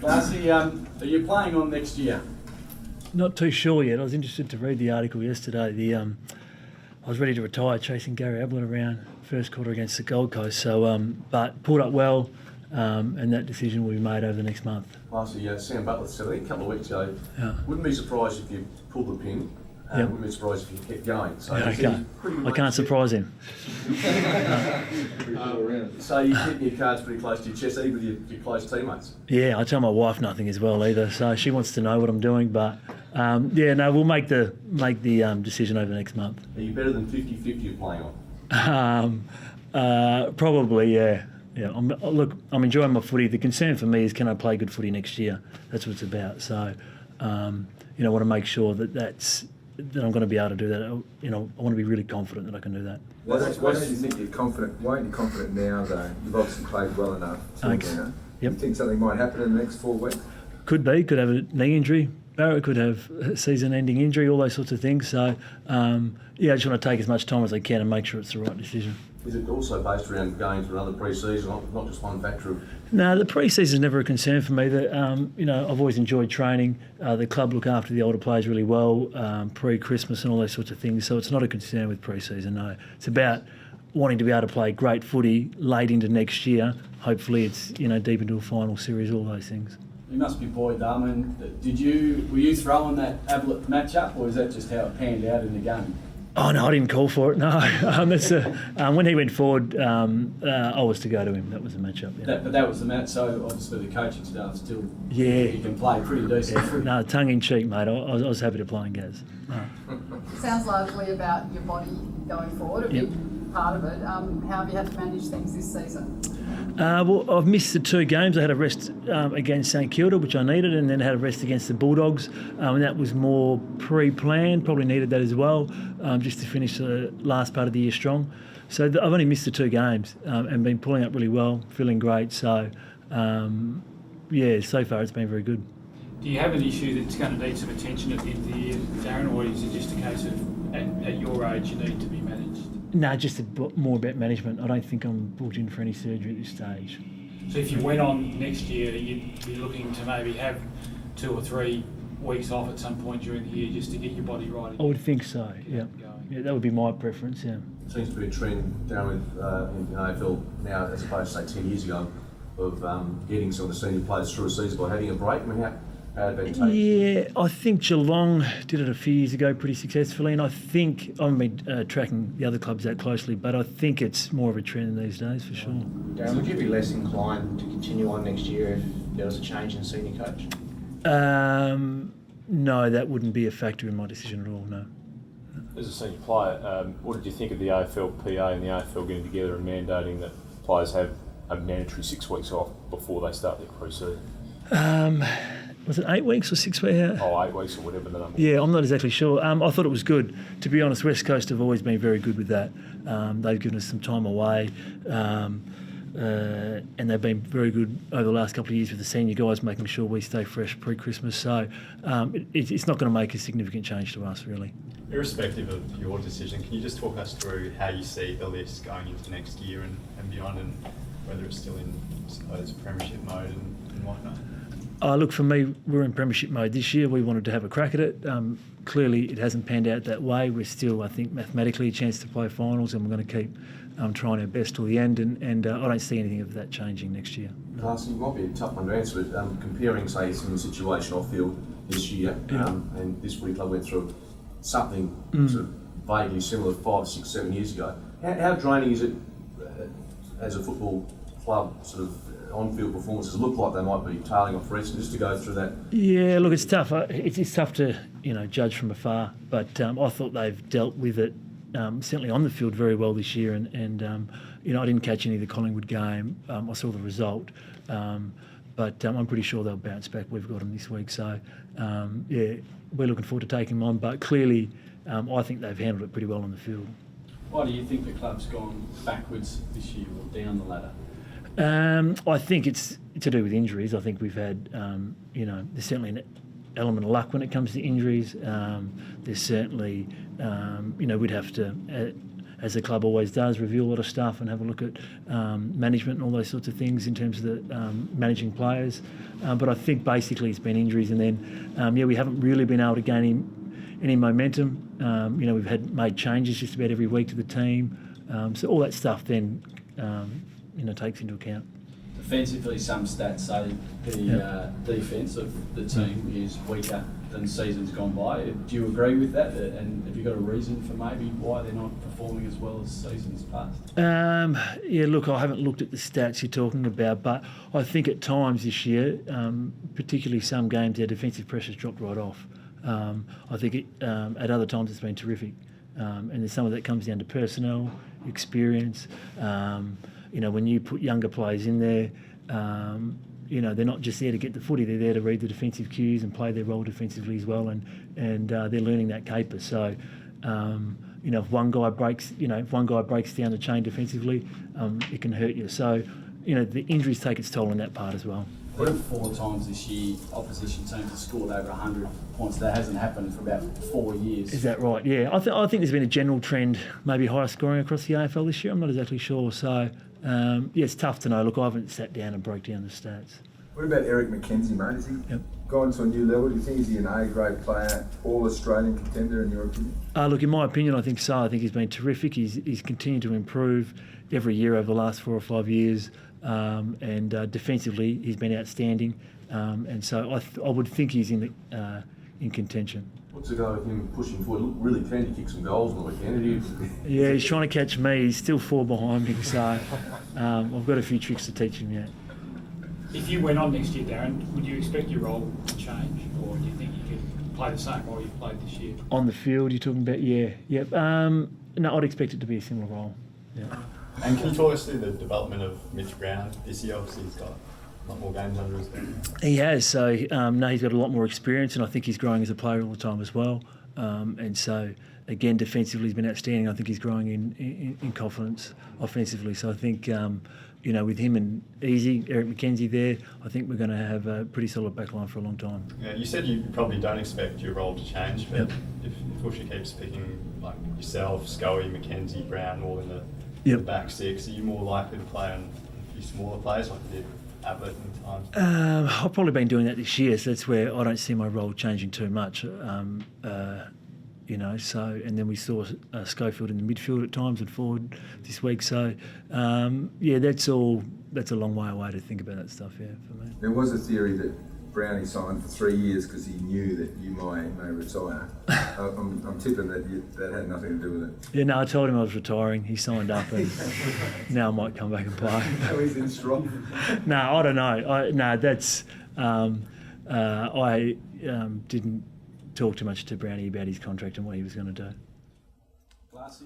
Darcy, are you playing on next year? Not too sure yet. I was interested to read the article yesterday. I was ready to retire chasing Gary Ablett around first quarter against the Gold Coast. So, but pulled up well, and that decision will be made over the next month. Lastly, Sam Butler said, I think a couple of weeks ago, Yeah. wouldn't be surprised if you pulled the pin. Yep. Wouldn't be surprised if you kept going. So Yeah, he's pretty I much can't surprise him. So you keep your cards pretty close to your chest, even with your close teammates. Yeah, I tell my wife nothing as well either, so she wants to know what I'm doing. But we'll make the decision over the next month. Are you better than 50-50 you're playing on? Probably, yeah. Yeah, I'm enjoying my footy. The concern for me is, can I play good footy next year? That's what it's about. So, I want to make sure that I'm going to be able to do that. I want to be really confident that I can do that. Why don't you think you're confident? Why aren't you confident now, though? You've obviously played well enough. Thanks. Now. Yep. You think something might happen in the next 4 weeks? Could have a knee injury. Barrett could have a season-ending injury, all those sorts of things. So, I just want to take as much time as I can and make sure it's the right decision. Is it also based around going to another pre-season, not just one factor of... No, the pre-season is never a concern for me. I've always enjoyed training. The club look after the older players really well, pre-Christmas and all those sorts of things. So it's not a concern with pre-season, no. It's about wanting to be able to play great footy late into next year. Hopefully it's, deep into a final series, all those things. You must be buoyed, Darman. Were you throwing that Ablett match-up, or is that just how it panned out in the game? Oh, no, I didn't call for it, no. When he went forward, I was to go to him. That was the match-up, yeah. But that was the match, so obviously the coaching staff still... Yeah. You can play pretty decent. Yeah. No, tongue-in-cheek, mate. I was happy to play in Gaz. No. Sounds largely about your body going forward, a big part of it. How have you had to manage things this season? I've missed the 2 games. I had a rest against St Kilda, which I needed, and then had a rest against the Bulldogs, and that was more pre-planned. Probably needed that as well, just to finish the last part of the year strong. So I've only missed the 2 games and been pulling up really well, feeling great. So, so far it's been very good. Do you have an issue that's going to need some attention at the end of the year, Darren, or is it just a case of at your age you need to be managed? No, just more about management. I don't think I'm booked in for any surgery at this stage. So if you went on next year, you'd be looking to maybe have 2 or 3 weeks off at some point during the year just to get your body right again? I would think so, yeah. Yeah, that would be my preference, yeah. Seems to be a trend down with in AFL now, as opposed to, say, 10 years ago, of getting some of the senior players through a season by having a break. I mean, how advantageous? Yeah, I think Geelong did it a few years ago pretty successfully, and I think, I haven't been tracking the other clubs that closely, but I think it's more of a trend these days, for sure. Darren, would you be less inclined to continue on next year if there was a change in senior coach? No, that wouldn't be a factor in my decision at all, no. As a senior player, what did you think of the AFLPA and the AFL getting together and mandating that players have a mandatory 6 weeks off before they start their pre-season? Was it 8 weeks or 6 weeks? 8 weeks or whatever the number. Yeah, I'm not exactly sure. I thought it was good. To be honest, West Coast have always been very good with that. They've given us some time away, and they've been very good over the last couple of years with the senior guys, making sure we stay fresh pre-Christmas. So it's not going to make a significant change to us, really. Irrespective of your decision, can you just talk us through how you see the list going into next year and beyond, and whether it's still in, I suppose, premiership mode and whatnot? Look, for me, we're in premiership mode this year. We wanted to have a crack at it. Clearly, it hasn't panned out that way. We're still, I think, mathematically a chance to play finals, and we're going to keep trying our best till the end. And I don't see anything of that changing next year. Darcy, it might be a tough one to answer, but comparing, say, some situation off field this year, and this footy club went through something sort of vaguely similar 5, 6, 7 years ago. How draining is it as a football club, sort of on-field performances look like they might be tailing off recent, just to go through that? Yeah, look, it's tough. It's tough to judge from afar, but I thought they've dealt with it certainly on the field very well this year. And I didn't catch any of the Collingwood game. I saw the result, but I'm pretty sure they'll bounce back. We've got them this week, so we're looking forward to taking them on. But clearly, I think they've handled it pretty well on the field. Why do you think the club's gone backwards this year or down the ladder? I think it's to do with injuries. I think we've had, there's certainly an element of luck when it comes to injuries. There's certainly, we'd have to, as the club always does, review a lot of stuff and have a look at management and all those sorts of things in terms of the managing players. But I think basically it's been injuries, and then we haven't really been able to gain any momentum. We've made changes just about every week to the team, so all that stuff then takes into account. Defensively, some stats say the defence of the team is weaker than seasons gone by. Do you agree with that? And have you got a reason for maybe why they're not performing as well as seasons past? Look, I haven't looked at the stats you're talking about, but I think at times this year, particularly some games, our defensive pressure's dropped right off. I think at other times it's been terrific. And then some of that comes down to personnel, experience. When you put younger players in there, they're not just there to get the footy, they're there to read the defensive cues and play their role defensively as well, and they're learning that caper. So, if one guy breaks down the chain defensively, it can hurt you. So, the injuries take its toll on that part as well. 4 times this year, opposition teams have scored over 100 points. That hasn't happened for about 4 years. Is that right? Yeah, I think there's been a general trend, maybe higher scoring across the AFL this year. I'm not exactly sure. So, it's tough to know. Look, I haven't sat down and broke down the stats. What about Eric McKenzie, mate? Has he gone to a new level? Do you think he's an A-grade player, all-Australian contender in your opinion? Look, in my opinion, I think so. I think he's been terrific. He's continued to improve every year over the last 4 or 5 years. And defensively, he's been outstanding. And so I would think he's in contention. What's the go with him pushing forward? Look really keen to kick some goals on the weekend. Yeah, he's trying to catch me. He's still 4 behind me, so I've got a few tricks to teach him yet. If you went on next year, Darren, would you expect your role to change, or do you think you could play the same role you've played this year? On the field, you're talking about? Yeah. Yep. No, I'd expect it to be a similar role. Yeah. And can you talk us through the development of Mitch Brown this year? Obviously, he's got a lot more games under his belt. He has. So now he's got a lot more experience, and I think he's growing as a player all the time as well. And so, again, defensively, he's been outstanding. I think he's growing in confidence offensively. So I think, with him and Eric McKenzie there, I think we're going to have a pretty solid backline for a long time. Yeah, you said you probably don't expect your role to change, but if Bushy keeps picking like yourself, Scully, McKenzie, Brown, all in the back six, are you more likely to play on a few smaller players like you did Ablett and times? I've probably been doing that this year, so that's where I don't see my role changing too much. So, and then we saw Schofield in the midfield at times and forward this week. So, that's a long way away to think about that stuff, for me. There was a theory that Brownie signed for 3 years because he knew that you may retire. I'm tipping that had nothing to do with it. Yeah, no, I told him I was retiring. He signed up, and now I might come back and play. Now he's in strong. No, I don't know. I didn't talk too much to Brownie about his contract and what he was going to do. Glassy,